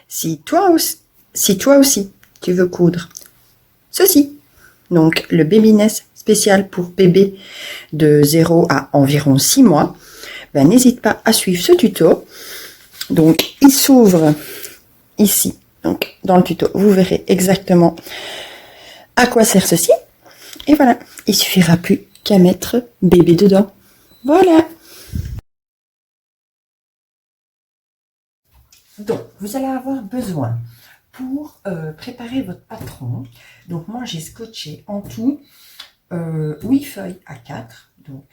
si toi aussi tu veux coudre ceci, donc le Babynest spécial pour bébé de 0 à environ 6 mois, ben, n'hésite pas à suivre ce tuto. Donc il s'ouvre ici, donc dans le tuto vous verrez exactement à quoi sert ceci, et voilà, il suffira plus qu'à mettre bébé dedans. Voilà. Donc vous allez avoir besoin pour préparer votre patron. Donc moi j'ai scotché en tout 8 feuilles A4, donc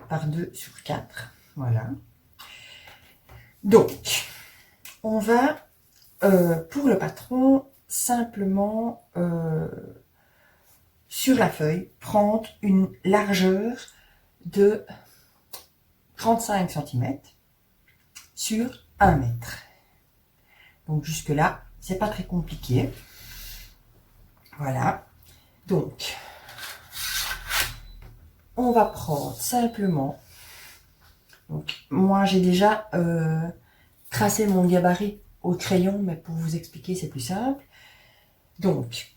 par 2 sur 4, voilà. Donc on va pour le patron simplement sur la feuille prendre une largeur de 35 cm sur 1 mètre. Donc jusque là c'est pas très compliqué. Voilà, donc on va prendre simplement, donc moi j'ai déjà tracé mon gabarit au crayon, mais pour vous expliquer c'est plus simple. Donc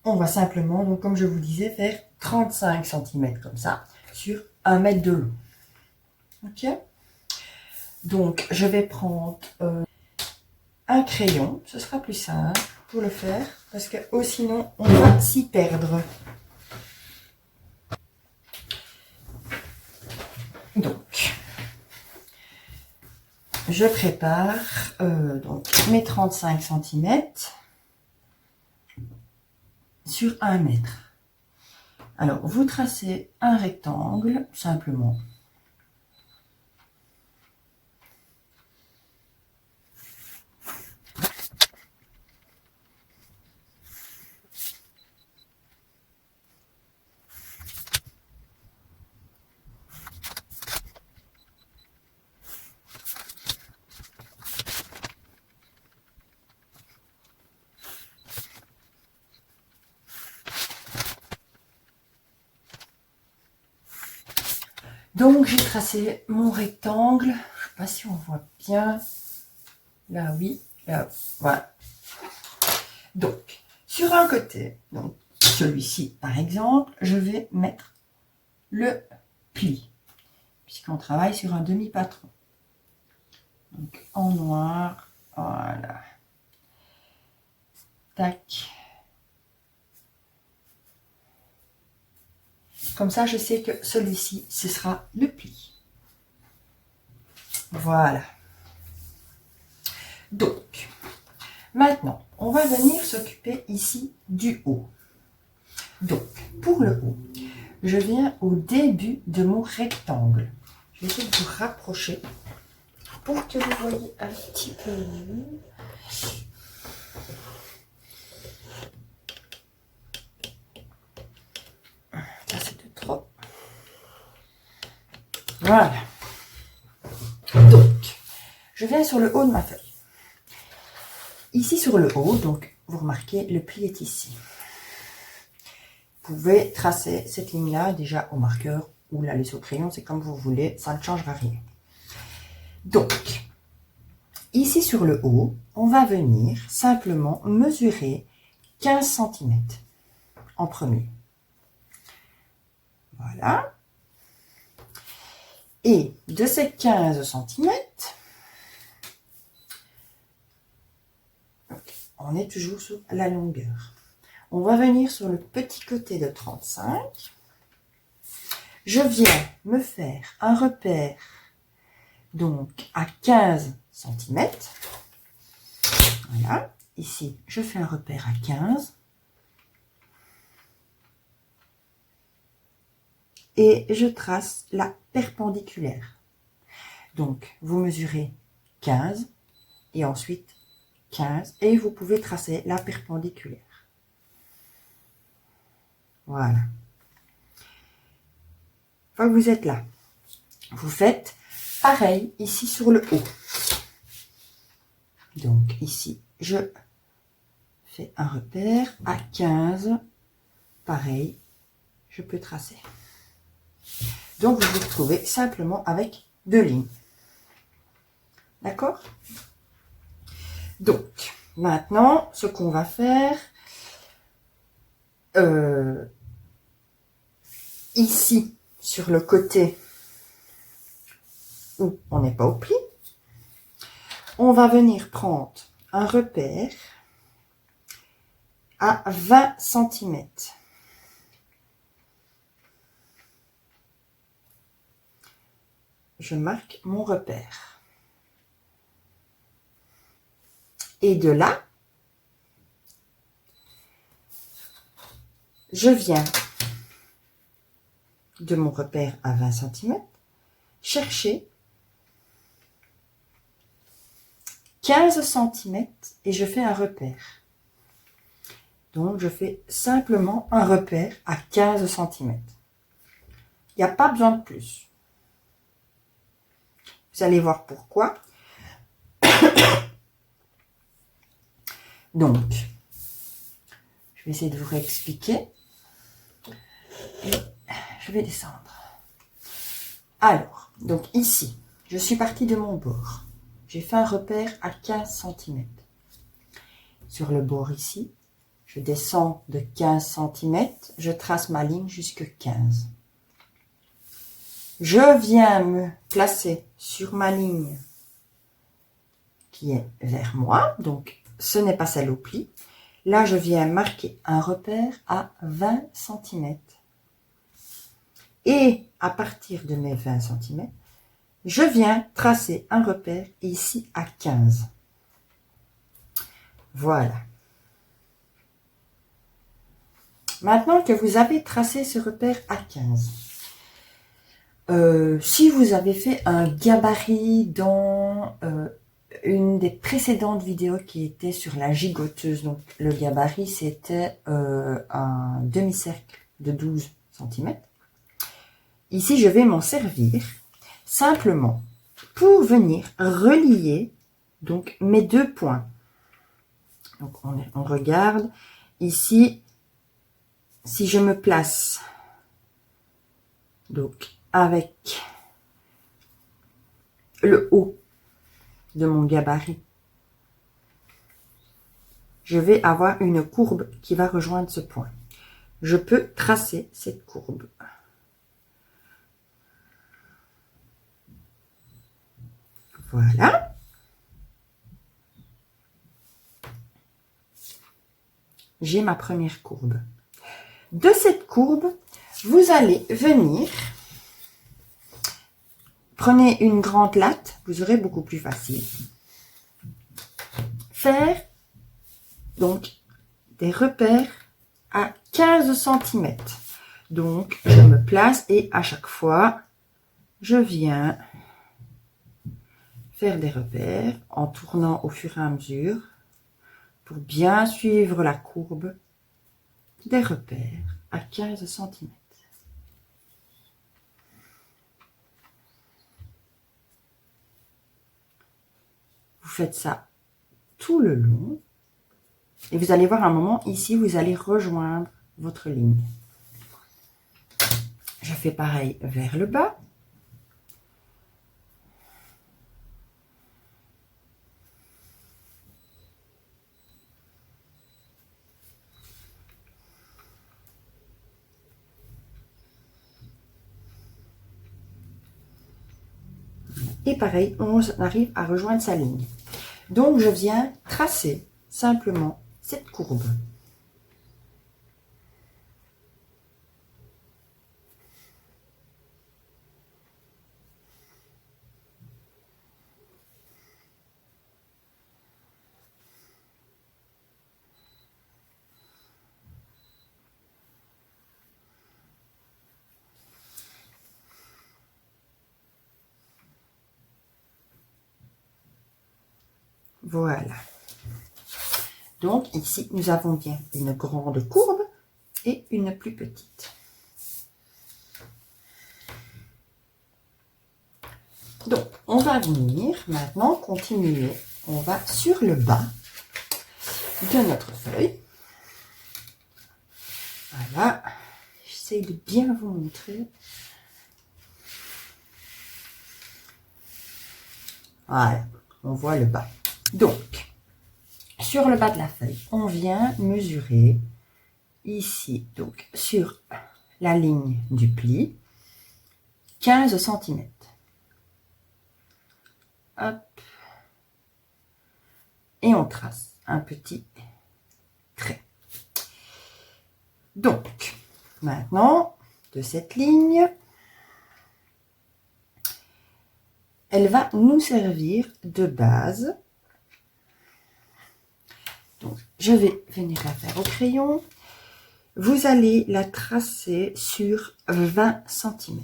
on va simplement, donc comme je vous disais, faire 35 cm comme ça sur 1 mètre de long. Ok, donc je vais prendre un crayon, ce sera plus simple pour le faire parce que sinon on va s'y perdre. Donc je prépare donc mes 35 cm sur 1 mètre. Alors vous tracez un rectangle simplement. Donc j'ai tracé mon rectangle, je ne sais pas si on voit bien, là oui, là voilà. Donc sur un côté, donc celui-ci par exemple, je vais mettre le pli, puisqu'on travaille sur un demi-patron. Donc en noir, voilà, tac. Comme ça je sais que celui-ci ce sera le pli. Voilà. Donc maintenant on va venir s'occuper ici du haut. Donc pour le haut, je viens au début de mon rectangle. Je vais essayer de vous rapprocher pour que vous voyez un petit peu mieux. Ça c'est de trop. Voilà. Donc, je viens sur le haut de ma feuille. Ici sur le haut, donc vous remarquez, le pli est ici. Vous pouvez tracer cette ligne-là déjà au marqueur ou la laisser au crayon, c'est comme vous voulez, ça ne changera rien. Donc, ici sur le haut, on va venir simplement mesurer 15 cm en premier. Voilà. Et de ces 15 cm, on est toujours sur la longueur. On va venir sur le petit côté de 35. Je viens me faire un repère donc à 15 cm. Voilà. Ici, je fais un repère à 15. Et je trace la perpendiculaire. Donc, vous mesurez 15 et ensuite 15 et vous pouvez tracer la perpendiculaire. Voilà. Une fois que vous êtes là, vous faites pareil ici sur le haut. Donc ici, je fais un repère à 15. Pareil, je peux tracer. Donc vous vous retrouvez simplement avec deux lignes. D'accord? Donc, maintenant, ce qu'on va faire, ici, sur le côté où on n'est pas au pli, on va venir prendre un repère à 20 cm. Je marque mon repère. Et de là, je viens de mon repère à 20 cm chercher 15 cm et je fais un repère. Donc, je fais simplement un repère à 15 cm. Il n'y a pas besoin de plus. Vous allez voir pourquoi. Donc, je vais essayer de vous réexpliquer. Et je vais descendre. Alors, donc ici, je suis partie de mon bord. J'ai fait un repère à 15 cm. Sur le bord ici, je descends de 15 cm, je trace ma ligne jusque 15. Je viens me placer sur ma ligne qui est vers moi, donc ce n'est pas celle au pli. Là, je viens marquer un repère à 20 cm. Et à partir de mes 20 cm, je viens tracer un repère ici à 15. Voilà. Maintenant que vous avez tracé ce repère à 15, si vous avez fait un gabarit dans une des précédentes vidéos qui était sur la gigoteuse, donc le gabarit c'était un demi-cercle de 12 cm. Ici je vais m'en servir simplement pour venir relier donc mes deux points. Donc on regarde ici, si je me place donc avec le haut de mon gabarit, je vais avoir une courbe qui va rejoindre ce point. Je peux tracer cette courbe. Voilà. J'ai ma première courbe. De cette courbe, vous allez venir, prenez une grande latte, vous aurez beaucoup plus facile. Faire donc des repères à 15 cm. Donc, je me place et à chaque fois, je viens faire des repères en tournant au fur et à mesure pour bien suivre la courbe des repères à 15 cm. Vous faites ça tout le long et vous allez voir un moment ici, vous allez rejoindre votre ligne. Je fais pareil vers le bas. Et pareil, on arrive à rejoindre sa ligne. Donc, je viens tracer simplement cette courbe. Voilà. Donc, ici, nous avons bien une grande courbe et une plus petite. Donc, on va venir maintenant continuer. On va sur le bas de notre feuille. Voilà. J'essaie de bien vous montrer. Voilà. On voit le bas. Donc, sur le bas de la feuille, on vient mesurer ici, donc sur la ligne du pli, 15 cm. Hop. Et on trace un petit trait. Donc, maintenant, de cette ligne, elle va nous servir de base. Donc, je vais venir la faire au crayon. Vous allez la tracer sur 20 cm.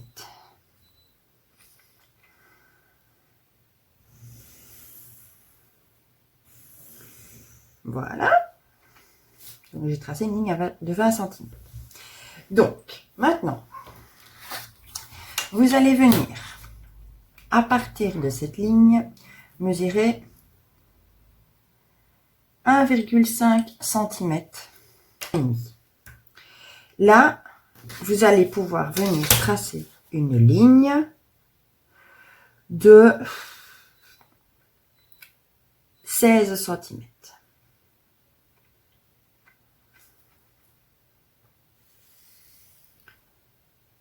Voilà. Donc, j'ai tracé une ligne de 20 cm. Donc, maintenant, vous allez venir, à partir de cette ligne, mesurer 1,5 cm. Là, vous allez pouvoir venir tracer une ligne de 16 cm.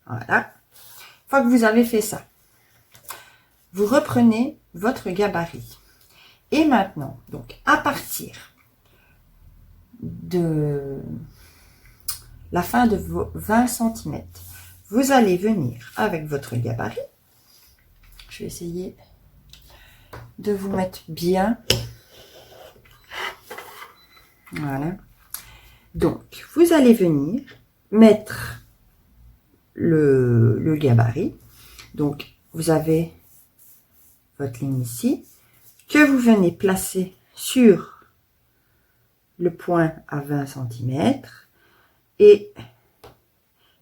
Voilà. Une fois que vous avez fait ça, vous reprenez votre gabarit. Et maintenant, donc à partir de la fin de vos 20 cm, vous allez venir avec votre gabarit. Je vais essayer de vous mettre bien. Voilà. Donc, vous allez venir mettre le gabarit. Donc, vous avez votre ligne ici, que vous venez placer sur le point à 20 cm et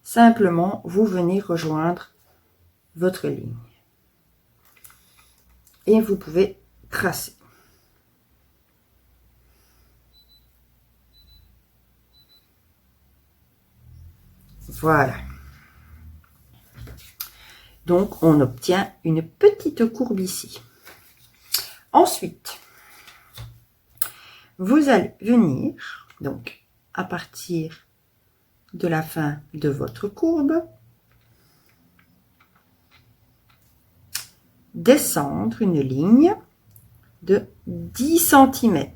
simplement vous venez rejoindre votre ligne. Et vous pouvez tracer. Voilà. Donc, on obtient une petite courbe ici. Ensuite, vous allez venir, donc, à partir de la fin de votre courbe, descendre une ligne de 10 cm.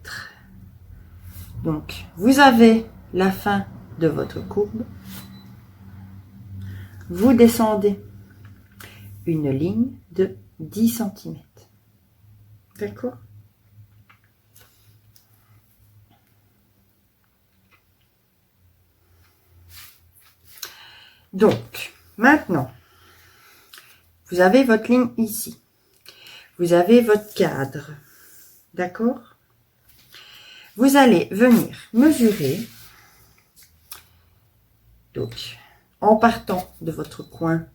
Donc, vous avez la fin de votre courbe. Vous descendez une ligne de 10 cm. D'accord? Donc, maintenant, vous avez votre ligne ici. Vous avez votre cadre. D'accord? Vous allez venir mesurer. Donc, en partant de votre coin,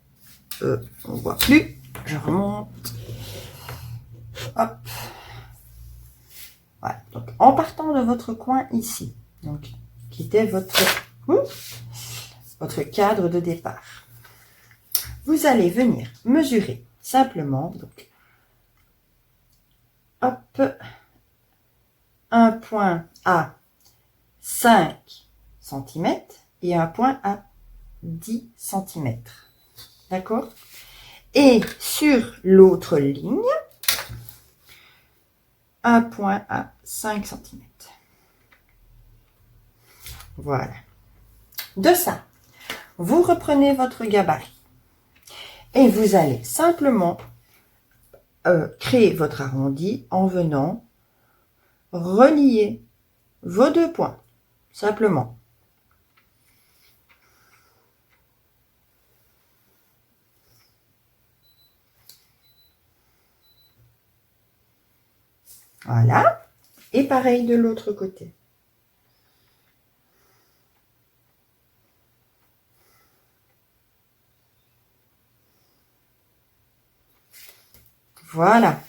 on ne voit plus. Je remonte. Hop. Voilà. Donc, en partant de votre coin ici, donc, qui était votre cadre de départ, vous allez venir mesurer simplement, donc, hop, un point à 5 cm et un point à 10 cm. D'accord? Et sur l'autre ligne, un point à 5 cm. Voilà. De ça, vous reprenez votre gabarit et vous allez simplement créer votre arrondi en venant relier vos deux points. Simplement. Voilà. Et pareil de l'autre côté. Voilà.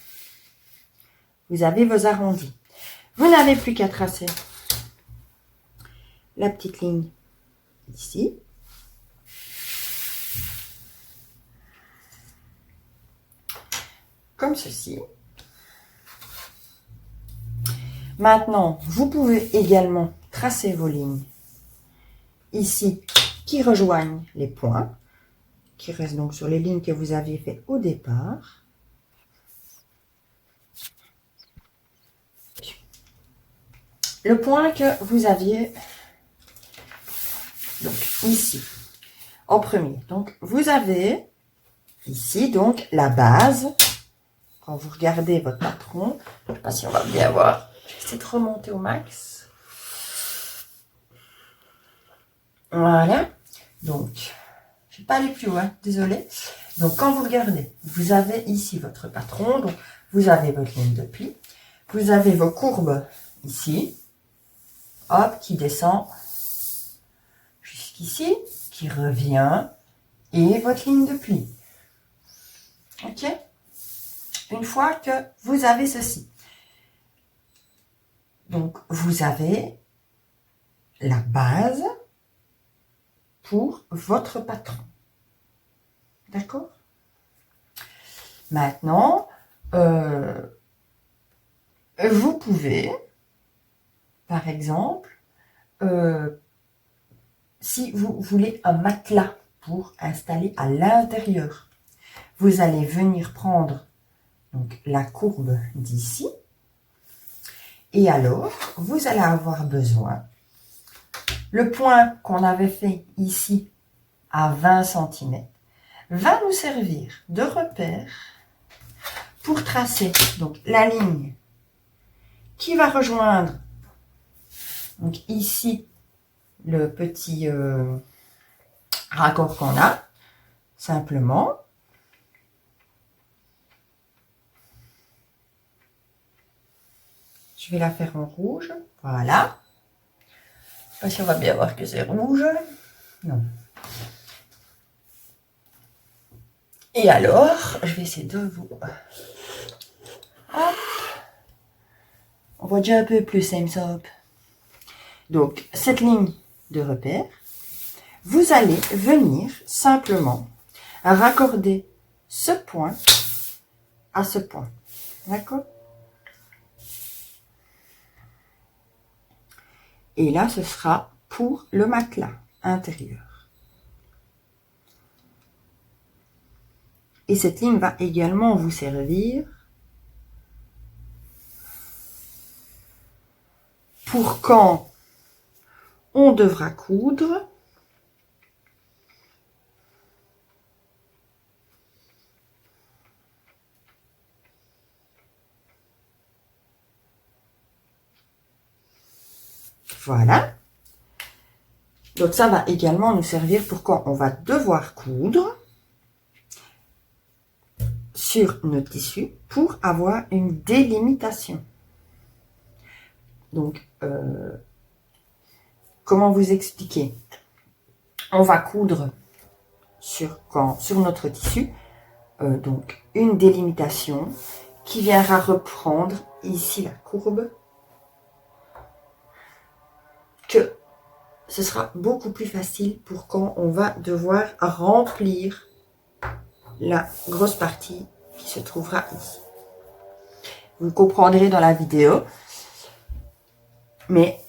Vous avez vos arrondis. Vous n'avez plus qu'à tracer la petite ligne ici. Comme ceci. Maintenant, vous pouvez également tracer vos lignes ici qui rejoignent les points, qui restent donc sur les lignes que vous aviez fait au départ. Le point que vous aviez donc ici en premier. Donc vous avez ici donc la base. Quand vous regardez votre patron, je ne sais pas si on va bien voir. J'essaie de remonter au max. Voilà. Donc, je ne vais pas aller plus loin, désolé. Donc, quand vous regardez, vous avez ici votre patron. Donc, vous avez votre ligne de pli. Vous avez vos courbes ici. Hop, qui descend jusqu'ici, qui revient. Et votre ligne de pli. Ok? Une fois que vous avez ceci. Donc, vous avez la base pour votre patron. D'accord? Maintenant, vous pouvez, par exemple, si vous voulez un matelas pour installer à l'intérieur, vous allez venir prendre donc, la courbe d'ici. Et alors, vous allez avoir besoin, le point qu'on avait fait ici à 20 cm va nous servir de repère pour tracer donc, la ligne qui va rejoindre donc, ici le petit raccord qu'on a, simplement. Je vais la faire en rouge. Voilà. Je ne sais pas si on va bien voir que c'est rouge. Non. Et alors, je vais essayer de vous... Hop. On voit déjà un peu plus, ça me semble. Donc, cette ligne de repère, vous allez venir simplement raccorder ce point à ce point. D'accord? Et là, ce sera pour le matelas intérieur. Et cette ligne va également vous servir pour quand on devra coudre. Voilà. Donc ça va également nous servir pour quand on va devoir coudre sur notre tissu pour avoir une délimitation. Donc, comment vous expliquer? On va coudre sur notre tissu, donc une délimitation qui viendra reprendre ici la courbe, que ce sera beaucoup plus facile pour quand on va devoir remplir la grosse partie qui se trouvera ici. Vous comprendrez dans la vidéo, mais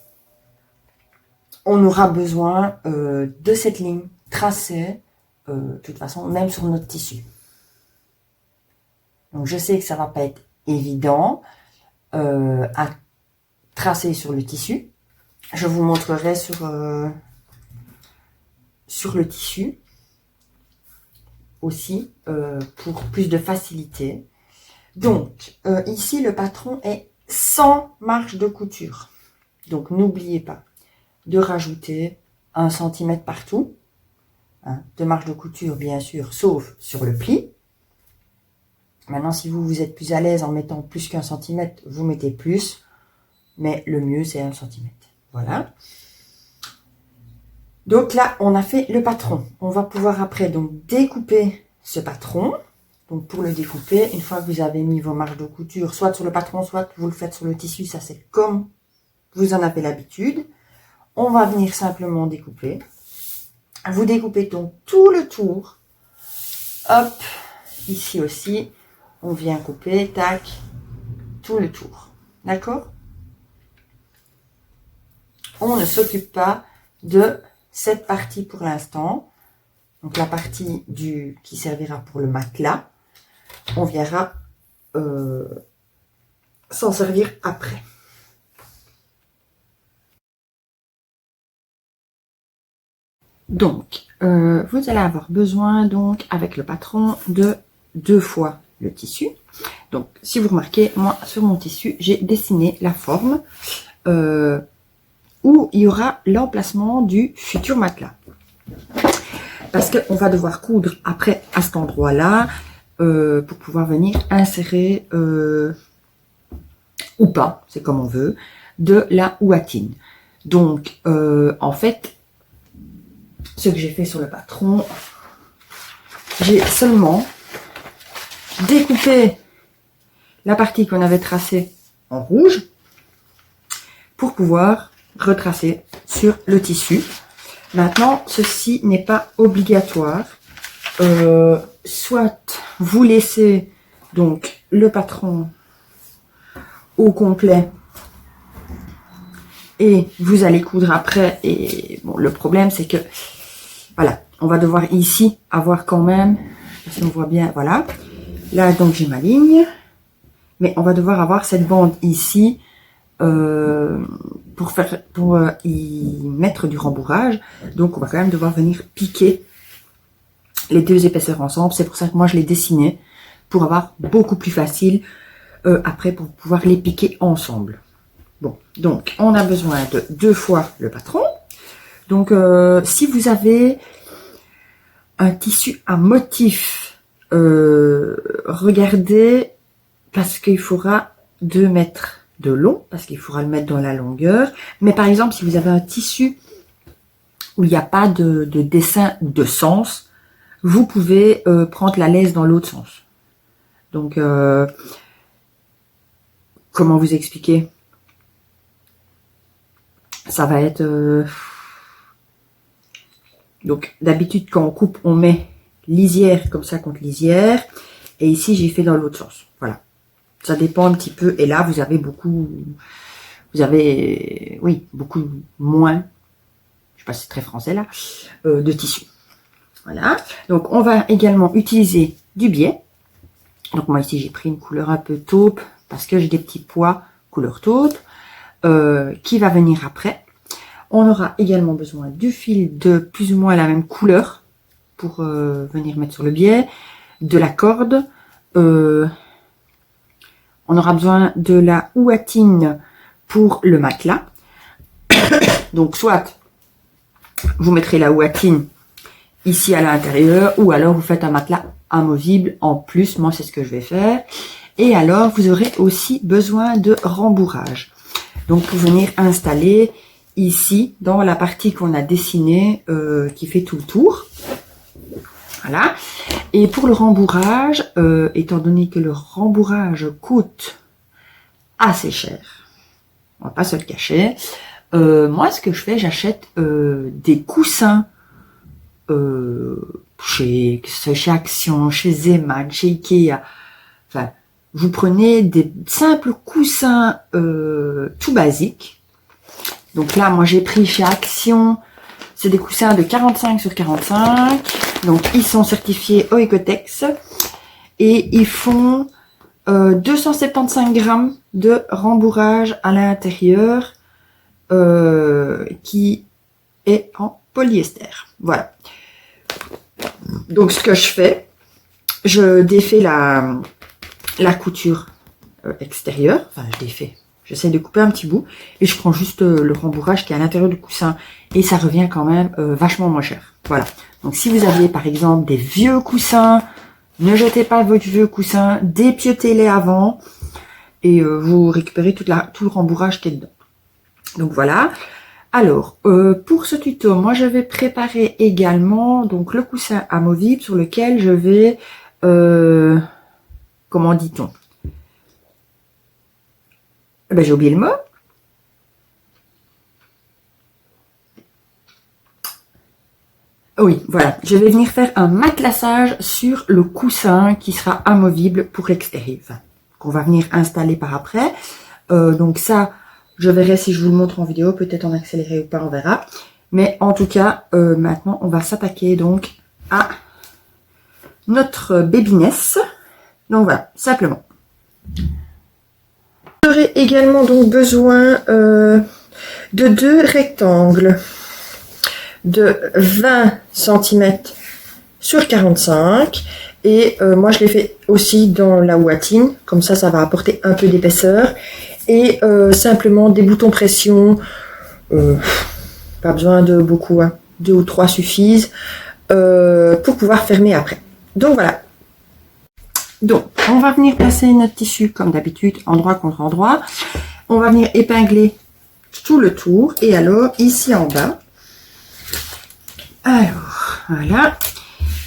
on aura besoin de cette ligne tracée, de toute façon, même sur notre tissu. Donc, je sais que ça ne va pas être évident à tracer sur le tissu. Je vous montrerai sur le tissu aussi pour plus de facilité. Donc, ici, le patron est sans marge de couture. Donc, n'oubliez pas de rajouter 1 cm partout. Hein, de marge de couture, bien sûr, sauf sur le pli. Maintenant, si vous êtes plus à l'aise en mettant plus qu'1 cm, vous mettez plus. Mais le mieux, c'est 1 cm. Voilà. Donc là, on a fait le patron. On va pouvoir après donc découper ce patron. Donc pour le découper, une fois que vous avez mis vos marges de couture, soit sur le patron, soit vous le faites sur le tissu, ça c'est comme vous en avez l'habitude. On va venir simplement découper. Vous découpez donc tout le tour. Hop, ici aussi, on vient couper, tac, tout le tour. D'accord? on ne s'occupe pas de cette partie pour l'instant. Donc la partie qui servira pour le matelas, on viendra s'en servir après. Donc, vous allez avoir besoin, donc, avec le patron, de 2 fois le tissu. Donc, si vous remarquez, moi, sur mon tissu, j'ai dessiné la forme où il y aura l'emplacement du futur matelas. Parce qu'on va devoir coudre après à cet endroit-là pour pouvoir venir insérer, ou pas, c'est comme on veut, de la ouatine. Donc, en fait, ce que j'ai fait sur le patron, j'ai seulement découpé la partie qu'on avait tracée en rouge pour pouvoir retracer sur le tissu. Maintenant, ceci n'est pas obligatoire. Soit vous laissez donc le patron au complet et vous allez coudre après. Et bon, le problème c'est que voilà, on va devoir ici avoir quand même, si on voit bien, voilà. Là donc j'ai ma ligne, mais on va devoir avoir cette bande ici pour y mettre du rembourrage. Donc on va quand même devoir venir piquer les 2 épaisseurs ensemble. C'est pour ça que moi je l'ai dessiné pour avoir beaucoup plus facile après pour pouvoir les piquer ensemble. Bon, donc on a besoin de 2 fois le patron. Donc si vous avez un tissu à motif, regardez, parce qu'il faudra 2 mètres de long, parce qu'il faudra le mettre dans la longueur. Mais par exemple, si vous avez un tissu où il n'y a pas de dessin ou de sens, vous pouvez prendre la laisse dans l'autre sens. Donc, comment vous expliquer? Ça va être... Donc, d'habitude, quand on coupe, on met lisière comme ça contre lisière. Et ici, j'ai fait dans l'autre sens. Voilà. Ça dépend un petit peu. Et là, vous avez beaucoup... Vous avez, oui, beaucoup moins... Je sais pas si c'est très français, là. De tissu. Voilà. Donc, on va également utiliser du biais. Donc, moi, ici, j'ai pris une couleur un peu taupe. Parce que j'ai des petits pois couleur taupe. Qui va venir après. On aura également besoin du fil de plus ou moins la même couleur pour venir mettre sur le biais, de la corde. On aura besoin de la ouatine pour le matelas. Donc soit vous mettrez la ouatine ici à l'intérieur ou alors vous faites un matelas amovible en plus. Moi c'est ce que je vais faire. Et alors vous aurez aussi besoin de rembourrage. Donc pour venir installer ici, dans la partie qu'on a dessinée, qui fait tout le tour. Voilà. Et pour le rembourrage, étant donné que le rembourrage coûte assez cher, on va pas se le cacher, moi, ce que je fais, j'achète des coussins chez Action, chez Zeman, chez Ikea. Enfin, vous prenez des simples coussins tout basiques. Donc là, moi, j'ai pris chez Action, c'est des coussins de 45 sur 45. Donc, ils sont certifiés Oecotex. Et ils font 275 grammes de rembourrage à l'intérieur qui est en polyester. Voilà. Donc, ce que je fais, je défais la couture extérieure. Enfin, je défais. J'essaie de couper un petit bout et je prends juste le rembourrage qui est à l'intérieur du coussin et ça revient quand même vachement moins cher. Voilà. Donc si vous aviez par exemple des vieux coussins, ne jetez pas votre vieux coussin, dépiotez-les avant et vous récupérez tout le rembourrage qui est dedans. Donc voilà. Alors pour ce tuto, moi je vais préparer également donc le coussin amovible sur lequel je vais comment dit-on? Ben, j'ai oublié le mot. Oui, voilà. Je vais venir faire un matelassage sur le coussin qui sera amovible pour l'extérieur. Enfin, qu'on va venir installer par après. Donc ça, Je verrai si je vous le montre en vidéo, peut-être en accéléré ou pas, on verra. Mais en tout cas, maintenant, on va s'attaquer donc à notre babyness. Donc voilà, simplement. J'aurai également donc besoin de 2 rectangles de 20 cm sur 45. Et moi, je l'ai fait aussi dans la ouatine. Comme ça va apporter un peu d'épaisseur. Et simplement des boutons pression. Pas besoin de beaucoup, hein. 2 ou 3 suffisent pour pouvoir fermer après. Donc voilà. Donc, on va venir placer notre tissu comme d'habitude, endroit contre endroit. On va venir épingler tout le tour. Et alors, ici en bas. Alors, voilà.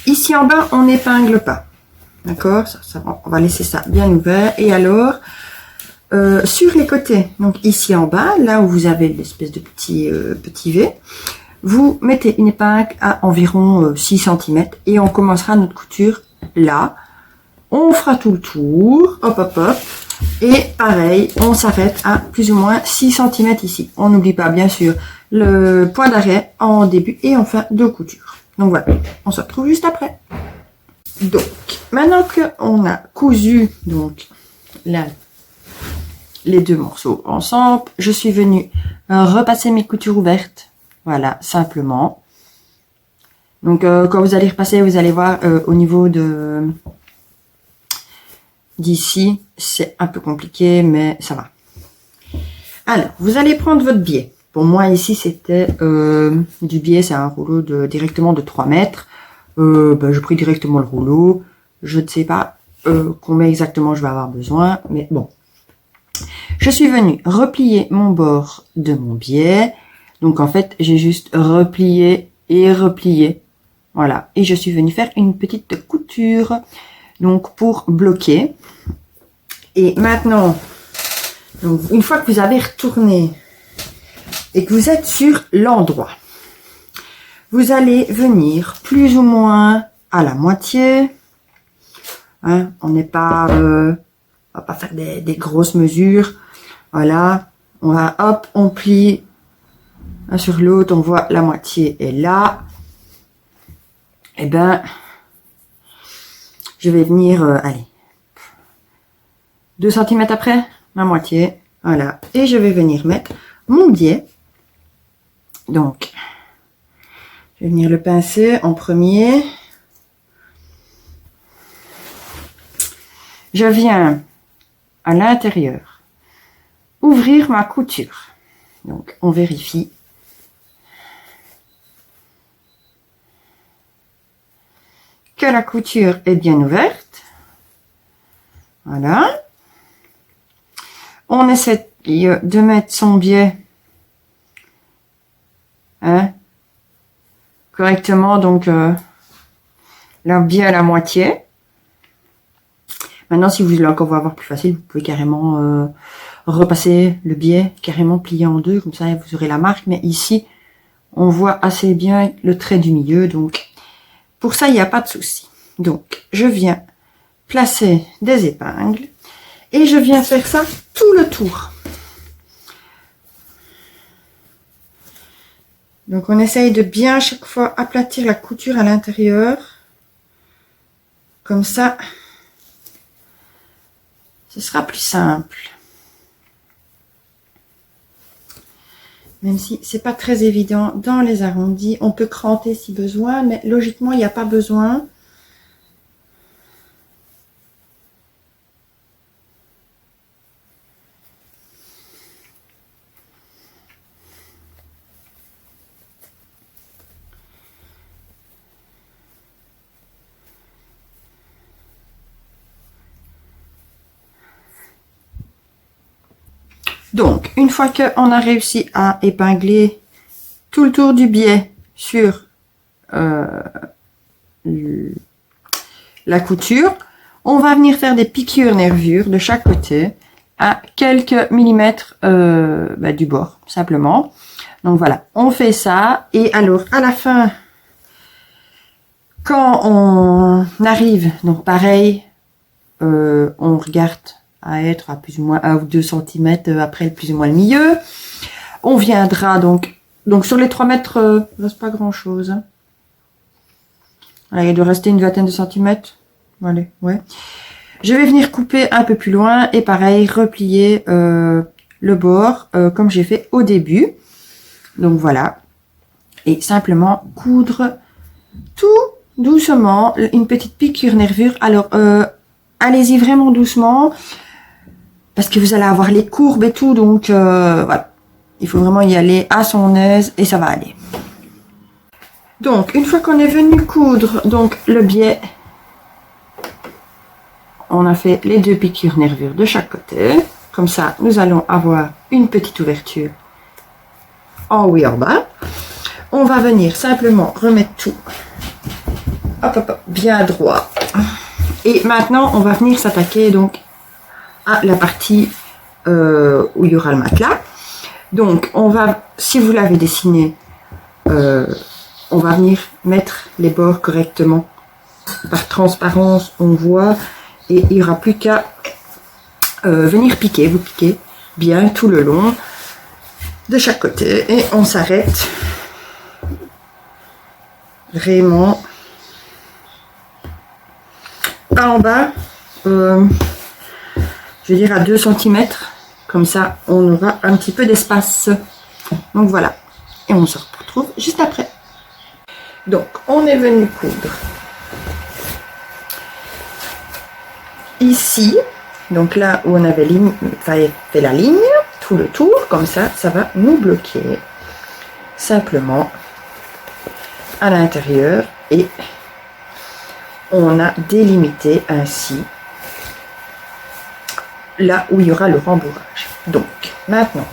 Ici en bas, on n'épingle pas. D'accord, on va laisser ça bien ouvert. Et alors, sur les côtés, donc ici en bas, là où vous avez l'espèce de petit V, vous mettez une épingle à environ 6 cm et on commencera notre couture là. On fera tout le tour, hop hop hop, et pareil, on s'arrête à plus ou moins 6 cm ici. On n'oublie pas bien sûr le point d'arrêt en début et en fin de couture. Donc voilà, on se retrouve juste après. Donc, maintenant qu'on a cousu donc là les 2 morceaux ensemble, je suis venue repasser mes coutures ouvertes. Voilà, simplement. Donc, quand vous allez repasser, vous allez voir au niveau d'ici, c'est un peu compliqué, mais ça va. Alors, vous allez prendre votre biais. Pour moi, ici, c'était du biais, c'est un rouleau directement de 3 mètres. Je pris directement le rouleau. Je ne sais pas combien exactement je vais avoir besoin, mais bon. Je suis venue replier mon bord de mon biais. Donc, en fait, j'ai juste replié et replié. Voilà. Et je suis venue faire une petite couture. Donc, pour bloquer. Et maintenant, donc, une fois que vous avez retourné et que vous êtes sur l'endroit, vous allez venir plus ou moins à la moitié. Hein, on n'est pas, on va pas faire des grosses mesures. Voilà. On va, hop, on plie un sur l'autre. On voit la moitié est là. Et ben, je vais venir, allez, 2 cm après, la moitié. Voilà. Et je vais venir mettre mon biais. Donc, je vais venir le pincer en premier. Je viens à l'intérieur ouvrir ma couture. Donc, on vérifie. Que la couture est bien ouverte. Voilà. On essaie de mettre son biais correctement, donc là bien à la moitié. Maintenant, si vous voulez encore avoir plus facile, vous pouvez carrément repasser le biais, carrément plier en 2, comme ça vous aurez la marque. Mais ici, on voit assez bien le trait du milieu, donc pour ça, il n'y a pas de souci. Donc, je viens placer des épingles et je viens faire ça tout le tour. Donc, on essaye de bien à chaque fois aplatir la couture à l'intérieur. Comme ça, ce sera plus simple. Même si c'est pas très évident dans les arrondis. On peut cranter si besoin, mais logiquement, il n'y a pas besoin. Donc, une fois qu'on a réussi à épingler tout le tour du biais sur la couture, on va venir faire des piqûres nervures de chaque côté à quelques millimètres du bord, simplement. Donc voilà, on fait ça. Et alors, à la fin, quand on arrive, donc pareil, on regarde à être à plus ou moins 1 ou 2 cm après plus ou moins le milieu. On viendra donc sur les 3 mètres, il ne reste pas grand chose. Hein. Allez, il doit rester une vingtaine de centimètres. Allez, ouais. Je vais venir couper un peu plus loin et pareil, replier le bord comme j'ai fait au début. Donc voilà. Et simplement coudre tout doucement, une petite piqûre nervure. Alors, allez-y vraiment doucement parce que vous allez avoir les courbes et tout. Donc, voilà. Il faut vraiment y aller à son aise et ça va aller. Donc, une fois qu'on est venu coudre donc le biais, on a fait les 2 piqûres nervures de chaque côté. Comme ça, nous allons avoir une petite ouverture en haut et en bas. On va venir simplement remettre tout hop, hop, hop, bien droit. Et maintenant, on va venir s'attaquer donc à la partie où il y aura le matelas. Donc, on va, si vous l'avez dessiné, on va venir mettre les bords correctement. Par transparence, on voit. Et il n'y aura plus qu'à venir piquer. Vous piquez bien tout le long de chaque côté. Et on s'arrête vraiment en bas. Je veux dire à 2 cm. Comme ça, on aura un petit peu d'espace. Donc voilà. Et on se retrouve juste après. Donc, on est venu coudre ici. Donc là où on avait fait la ligne, tout le tour. Comme ça, ça va nous bloquer. Simplement à l'intérieur. Et on a délimité ainsi là où il y aura le rembourrage. Donc, maintenant,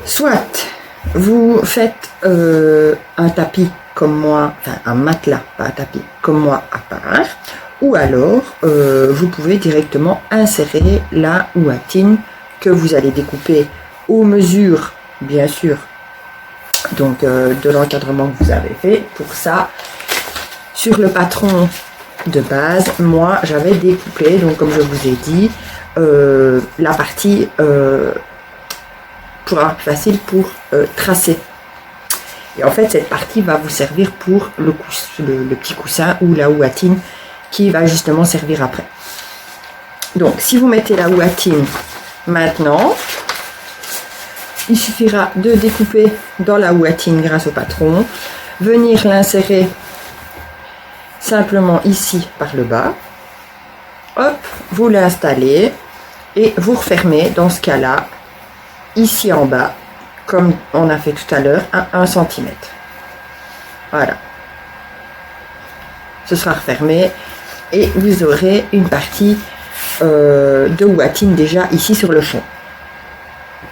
soit vous faites un tapis comme moi, enfin un matelas, pas un tapis, comme moi à part, ou alors vous pouvez directement insérer la ouatine que vous allez découper aux mesures, bien sûr, donc de l'encadrement que vous avez fait. Pour ça, sur le patron de base, moi j'avais découpé, donc comme je vous ai dit, la partie pour avoir plus facile pour tracer. Et en fait cette partie va vous servir pour le petit coussin ou la ouatine qui va justement servir après. Donc si vous mettez la ouatine maintenant, il suffira de découper dans la ouatine grâce au patron, venir l'insérer simplement ici par le bas, hop, vous l'installez et vous refermez dans ce cas là ici en bas comme on a fait tout à l'heure à 1 cm. Voilà, ce sera refermé et vous aurez une partie de ouatine déjà ici sur le fond.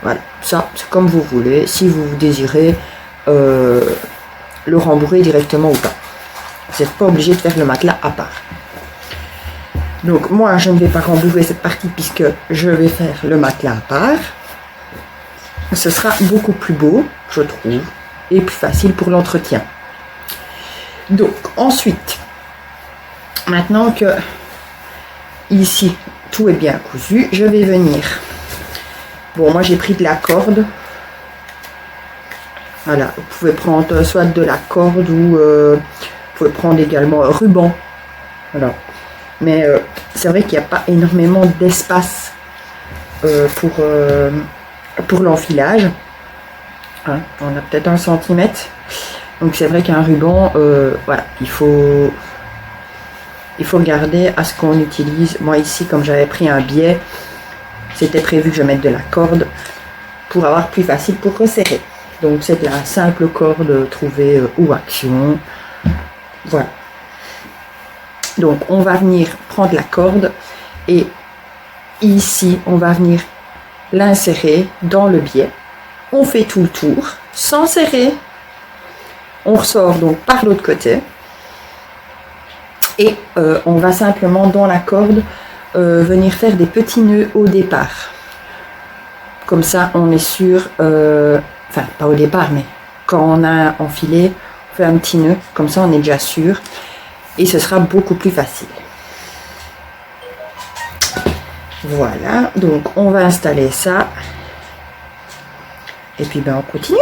Voilà, ça c'est comme vous voulez, si vous désirez le rembourrer directement ou pas. Vous n'êtes pas obligé de faire le matelas à part. Donc moi je ne vais pas rembourrer cette partie puisque je vais faire le matelas à part. Ce sera beaucoup plus beau, je trouve, et plus facile pour l'entretien. Donc ensuite, maintenant que ici tout est bien cousu, je vais venir. Bon, moi j'ai pris de la corde. Voilà, vous pouvez prendre soit de la corde ou vous pouvez prendre également un ruban. Voilà. Mais c'est vrai qu'il n'y a pas énormément d'espace pour l'enfilage. Hein, on a peut-être 1 cm. Donc c'est vrai qu'un ruban, voilà, il faut regarder à ce qu'on utilise. Moi ici, comme j'avais pris un biais, c'était prévu que je mette de la corde pour avoir plus facile pour resserrer. Donc c'est de la simple corde trouvée ou Action. Voilà. Donc on va venir prendre la corde et ici on va venir l'insérer dans le biais. On fait tout le tour sans serrer. On ressort donc par l'autre côté et on va simplement dans la corde venir faire des petits nœuds au départ. Comme ça on est sûr, enfin pas au départ mais quand on a enfilé, on fait un petit nœud, comme ça on est déjà sûr et ce sera beaucoup plus facile. Voilà, donc on va installer ça. Et puis on continue.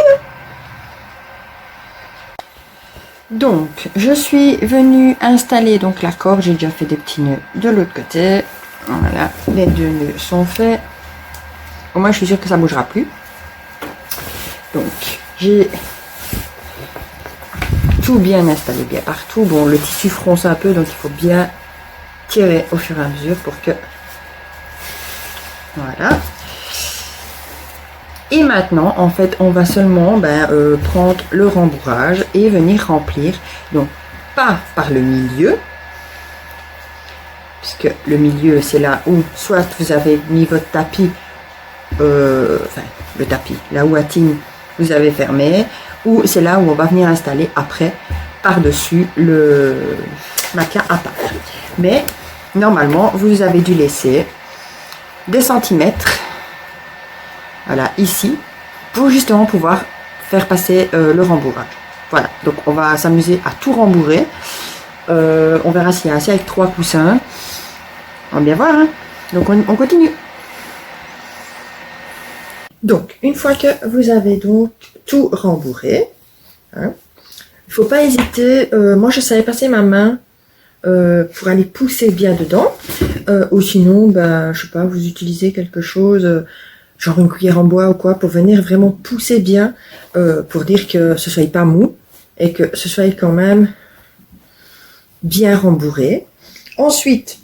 Donc, je suis venue installer donc la corde. J'ai déjà fait des petits nœuds de l'autre côté. Voilà, les 2 nœuds sont faits. Au moins, je suis sûre que ça ne bougera plus. Donc, j'ai tout bien installé, bien partout. Bon, le tissu fronce un peu, donc il faut bien tirer au fur et à mesure pour que... Voilà. Et maintenant, en fait, on va seulement prendre le rembourrage et venir remplir. Donc, pas par le milieu, puisque le milieu, c'est là où soit vous avez mis votre tapis, enfin, le tapis, la ouatine, vous avez fermé, ou c'est là où on va venir installer après, par-dessus le matelas à part. Mais, normalement, vous avez dû laisser des centimètres. Voilà, ici, pour justement pouvoir faire passer le rembourrage. Voilà, donc on va s'amuser à tout rembourrer. On verra s'il y a assez avec 3 coussins. On va bien voir, hein. Donc on continue. Donc, une fois que vous avez donc tout rembourré, hein, il ne faut pas hésiter. Moi, je savais passer ma main pour aller pousser bien dedans. Ou sinon, je sais pas, vous utilisez quelque chose... genre une cuillère en bois ou quoi, pour venir vraiment pousser bien, pour dire que ce soit pas mou, et que ce soit quand même bien rembourré. Ensuite,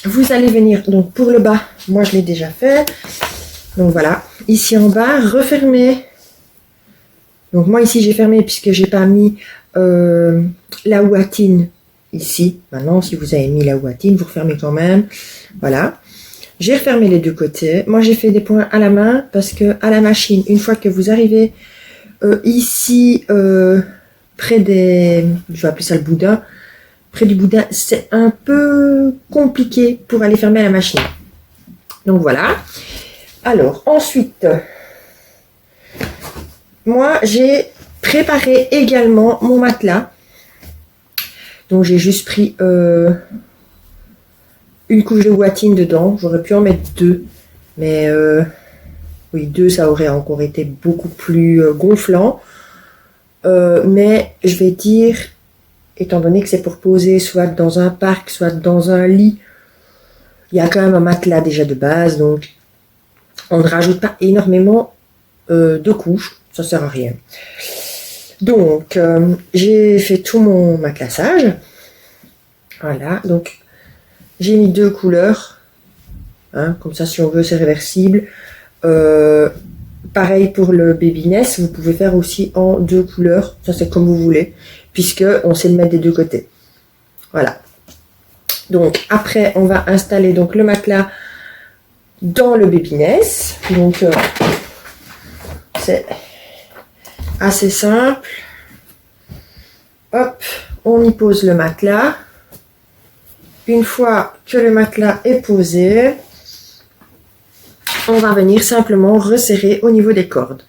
vous allez venir, donc pour le bas, moi je l'ai déjà fait, donc voilà, ici en bas, refermer. Donc moi ici j'ai fermé puisque j'ai pas mis la ouatine ici. Maintenant, si vous avez mis la ouatine, vous refermez quand même, voilà. J'ai refermé les 2 côtés. Moi, j'ai fait des points à la main parce que à la machine, une fois que vous arrivez ici, près des... Je vais appeler ça le boudin. Près du boudin, c'est un peu compliqué pour aller fermer la machine. Donc, voilà. Alors, ensuite, moi, j'ai préparé également mon matelas. Donc, j'ai juste pris... une couche de ouatine dedans, j'aurais pu en mettre 2, mais oui, 2 ça aurait encore été beaucoup plus gonflant, mais je vais dire, étant donné que c'est pour poser soit dans un parc, soit dans un lit, il y a quand même un matelas déjà de base, donc on ne rajoute pas énormément de couches, ça sert à rien. Donc j'ai fait tout mon matelassage, voilà, donc j'ai mis 2 couleurs, hein, comme ça si on veut c'est réversible. Pareil pour le baby nest, vous pouvez faire aussi en 2 couleurs, ça c'est comme vous voulez, puisque on sait le mettre des 2 côtés. Voilà. Donc après on va installer donc le matelas dans le baby nest. Donc c'est assez simple. Hop, on y pose le matelas. Une fois que le matelas est posé, on va venir simplement resserrer au niveau des cordes.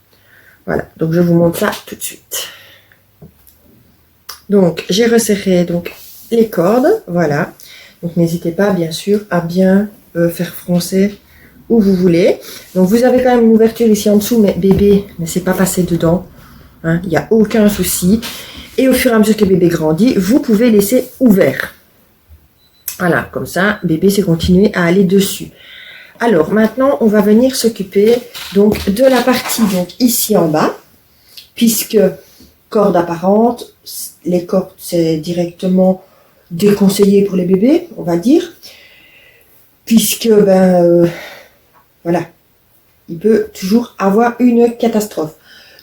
Voilà, donc je vous montre ça tout de suite. Donc, j'ai resserré donc, les cordes, voilà. Donc, n'hésitez pas, bien sûr, à bien faire froncer où vous voulez. Donc, vous avez quand même une ouverture ici en dessous, mais bébé ne s'est pas passé dedans. Hein, il n'y a aucun souci. Et au fur et à mesure que bébé grandit, vous pouvez laisser ouvert. Voilà, comme ça, bébé s'est continué à aller dessus. Alors, maintenant, on va venir s'occuper donc de la partie donc ici en bas, puisque corde apparente, les cordes, c'est directement déconseillé pour les bébés, on va dire, puisque, voilà, il peut toujours avoir une catastrophe.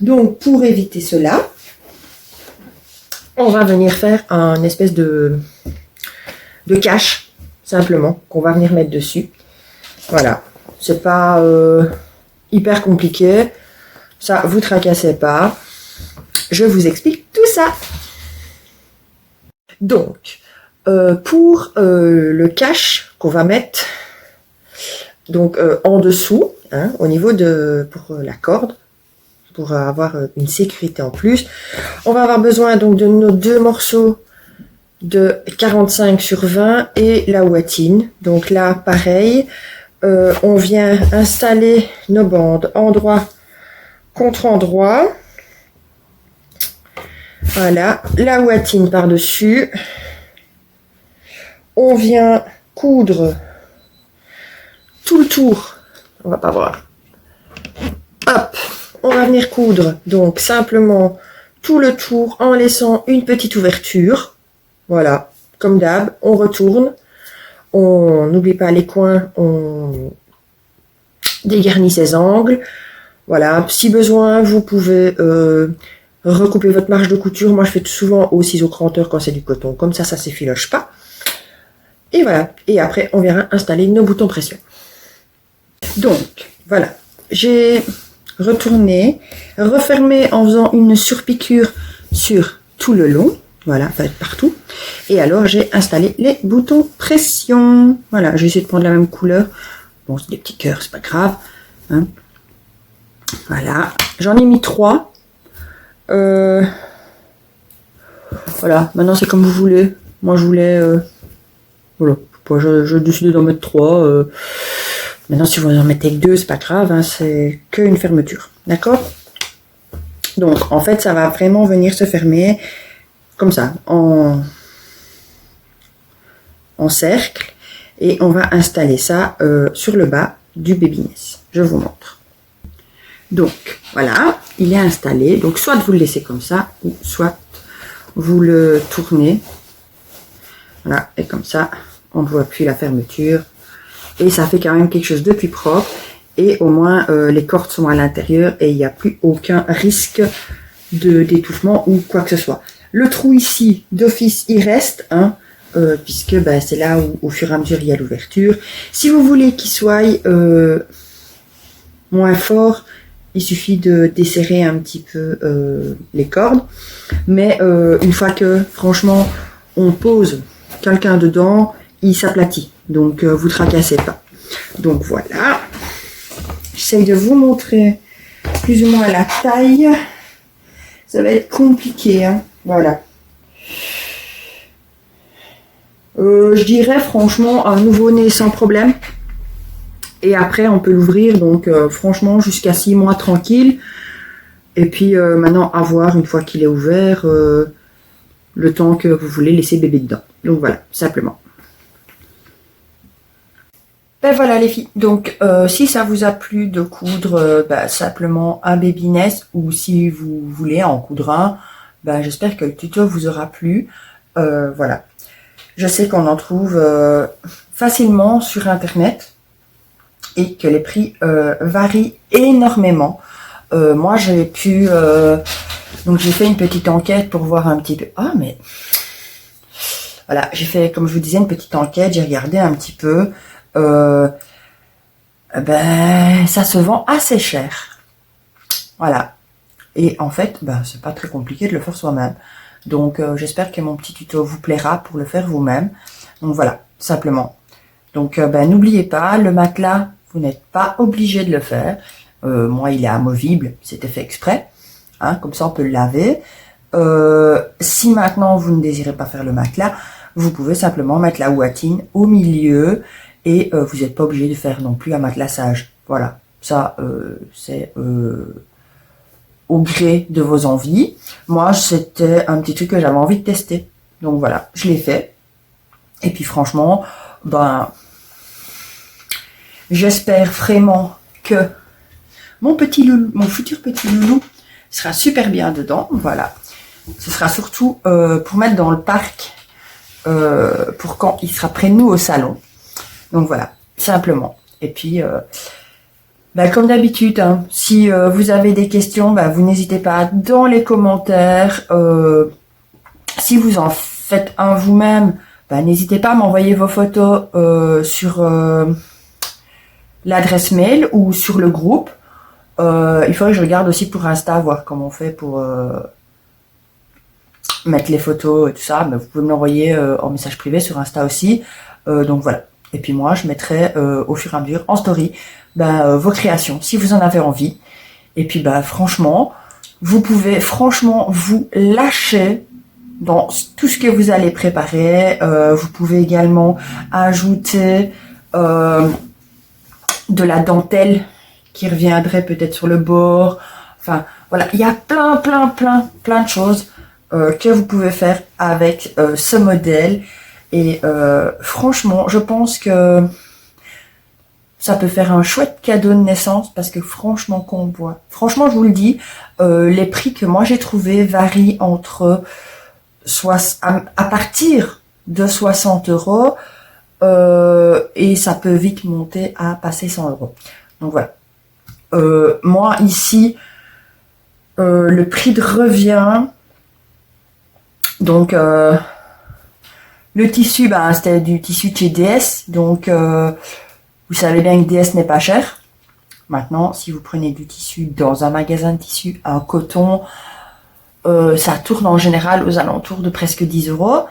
Donc, pour éviter cela, on va venir faire un espèce de cache, simplement, qu'on va venir mettre dessus. Voilà, c'est pas hyper compliqué, ça vous tracassez pas, je vous explique tout ça. Donc, pour le cache qu'on va mettre donc en dessous, hein, au niveau de pour la corde, pour avoir une sécurité en plus, on va avoir besoin donc de nos 2 morceaux de 45/20 et la ouatine. Donc là, pareil, on vient installer nos bandes endroit contre endroit. Voilà, la ouatine par-dessus. On vient coudre tout le tour. On va pas voir. Hop, on va venir coudre donc simplement tout le tour en laissant une petite ouverture. Voilà, comme d'hab, on retourne. On n'oublie pas les coins, on dégarnit ses angles. Voilà, si besoin, vous pouvez recouper votre marge de couture. Moi, je fais souvent au ciseau cranteur quand c'est du coton. Comme ça s'effiloche pas. Et voilà. Et après, on viendra installer nos boutons pression. Donc, voilà. J'ai retourné, refermé en faisant une surpiqûre sur tout le long. Voilà, enfin partout. Et alors, j'ai installé les boutons pression. Voilà, j'ai essayé de prendre la même couleur. Bon, c'est des petits cœurs, c'est pas grave. Hein. Voilà, j'en ai mis 3. Voilà, maintenant c'est comme vous voulez. Moi, je voulais... voilà, je décidé d'en mettre 3. Maintenant, si vous en mettez que 2, c'est pas grave. Hein, c'est qu'une fermeture. D'accord? Donc, en fait, ça va vraiment venir se fermer... comme ça, en cercle, et on va installer ça sur le bas du Babiness. Je vous montre. Donc, voilà, il est installé. Donc, soit vous le laissez comme ça, ou soit vous le tournez. Voilà, et comme ça, on ne voit plus la fermeture. Et ça fait quand même quelque chose de plus propre. Et au moins, les cordes sont à l'intérieur et il n'y a plus aucun risque d'étouffement ou quoi que ce soit. Le trou ici, d'office, il reste, hein, puisque c'est là où, au fur et à mesure, il y a l'ouverture. Si vous voulez qu'il soit moins fort, il suffit de desserrer un petit peu les cordes. Mais une fois que, franchement, on pose quelqu'un dedans, il s'aplatit. Donc, vous tracassez pas. Donc, voilà. J'essaye de vous montrer plus ou moins la taille. Ça va être compliqué, hein. Voilà. Je dirais franchement un nouveau-né sans problème. Et après, on peut l'ouvrir, donc franchement, jusqu'à 6 mois tranquille. Et puis maintenant, à voir, une fois qu'il est ouvert, le temps que vous voulez laisser bébé dedans. Donc voilà, simplement. Ben voilà les filles, donc si ça vous a plu de coudre simplement un Babiness, ou si vous voulez en coudre un, j'espère que le tuto vous aura plu. Voilà. Je sais qu'on en trouve facilement sur internet et que les prix varient énormément. Moi j'ai pu donc j'ai fait une petite enquête pour voir un petit peu. Ah mais voilà, j'ai fait, comme je vous disais, une petite enquête, j'ai regardé un petit peu. Ça se vend assez cher. Voilà. Et en fait, c'est pas très compliqué de le faire soi-même. Donc, j'espère que mon petit tuto vous plaira pour le faire vous-même. Donc voilà, simplement. Donc, n'oubliez pas, le matelas, vous n'êtes pas obligé de le faire. Moi, il est amovible, c'était fait exprès. Hein, comme ça, on peut le laver. Si maintenant, vous ne désirez pas faire le matelas, vous pouvez simplement mettre la ouatine au milieu et vous n'êtes pas obligé de faire non plus un matelassage. Voilà, ça, c'est... au gré de vos envies. Moi, c'était un petit truc que j'avais envie de tester. Donc voilà, je l'ai fait. Et puis franchement, j'espère vraiment que mon futur petit loulou sera super bien dedans. Voilà. Ce sera surtout pour mettre dans le parc pour quand il sera près de nous au salon. Donc voilà, simplement. Et puis... comme d'habitude, hein, si vous avez des questions, vous n'hésitez pas dans les commentaires. Si vous en faites un vous-même, n'hésitez pas à m'envoyer vos photos sur l'adresse mail ou sur le groupe. Il faudrait que je regarde aussi pour Insta, voir comment on fait pour mettre les photos et tout ça. Mais vous pouvez me l'envoyer en message privé sur Insta aussi. Donc voilà. Et puis moi, je mettrai au fur et à mesure en story vos créations, si vous en avez envie. Et puis franchement, vous pouvez franchement vous lâcher dans tout ce que vous allez préparer. Vous pouvez également ajouter de la dentelle qui reviendrait peut-être sur le bord. Enfin, voilà, il y a plein de choses que vous pouvez faire avec ce modèle. Et franchement, je pense que ça peut faire un chouette cadeau de naissance parce que franchement, qu'on voit. Franchement, je vous le dis, les prix que moi j'ai trouvés varient entre à partir de 60 €. Et ça peut vite monter à passer 100 €. Donc voilà. Moi ici, le prix de revient. Donc le tissu, ben, c'était du tissu de chez DS. Donc vous savez bien que DS n'est pas cher. Maintenant, si vous prenez du tissu dans un magasin de tissu, un coton, ça tourne en général aux alentours de presque 10 €.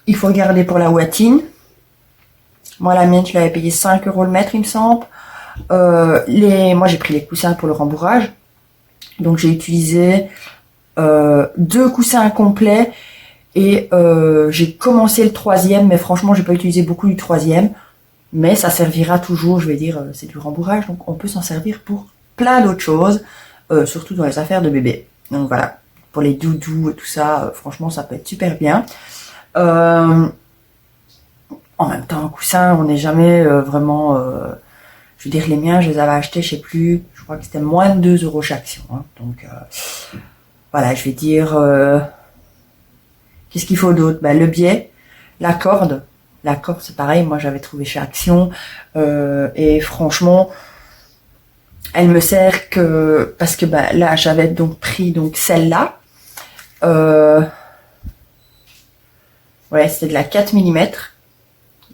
Il faut regarder pour la ouatine. Moi, la mienne, je l'avais payé 5 € le mètre, il me semble. Moi, j'ai pris les coussins pour le rembourrage. Donc, j'ai utilisé 2 coussins complets. Et j'ai commencé le 3e, mais franchement, j'ai pas utilisé beaucoup du 3e. Mais ça servira toujours, je vais dire, c'est du rembourrage. Donc, on peut s'en servir pour plein d'autres choses. Surtout dans les affaires de bébé. Donc, voilà. Pour les doudous et tout ça, franchement, ça peut être super bien. En même temps, un coussin, on n'est jamais vraiment... je veux dire, les miens, je les avais achetés, je sais plus, je crois que c'était moins de 2 € chaque. Hein. Donc, voilà, je vais dire... qu'est-ce qu'il faut d'autre? Ben, le biais, la corde. La corde, c'est pareil, moi, j'avais trouvé chez Action. Et franchement, elle me sert que... Parce que ben, là, j'avais donc pris donc celle-là. Ouais, c'était de la 4 mm.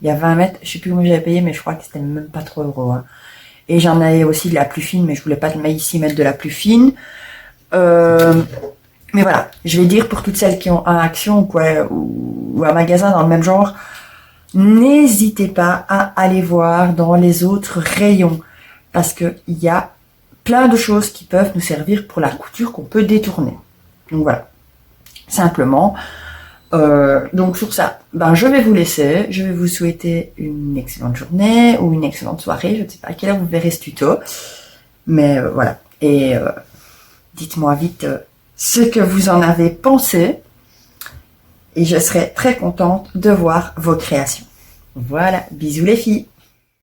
Il y a 20 mètres. Je sais plus combien j'avais payé, mais je crois que c'était même pas 3 €. Hein. Et j'en avais aussi de la plus fine, mais je voulais pas ici mettre de la plus fine. Mais voilà, je vais dire pour toutes celles qui ont un Action ou quoi, ou un magasin dans le même genre, n'hésitez pas à aller voir dans les autres rayons. Parce que il y a plein de choses qui peuvent nous servir pour la couture qu'on peut détourner. Donc voilà. Simplement... donc sur ça, ben je vais vous laisser. Je vais vous souhaiter une excellente journée ou une excellente soirée. Je ne sais pas à quelle heure vous verrez ce tuto. Mais voilà. Et dites-moi vite ce que vous en avez pensé. Et je serai très contente de voir vos créations. Voilà. Bisous les filles.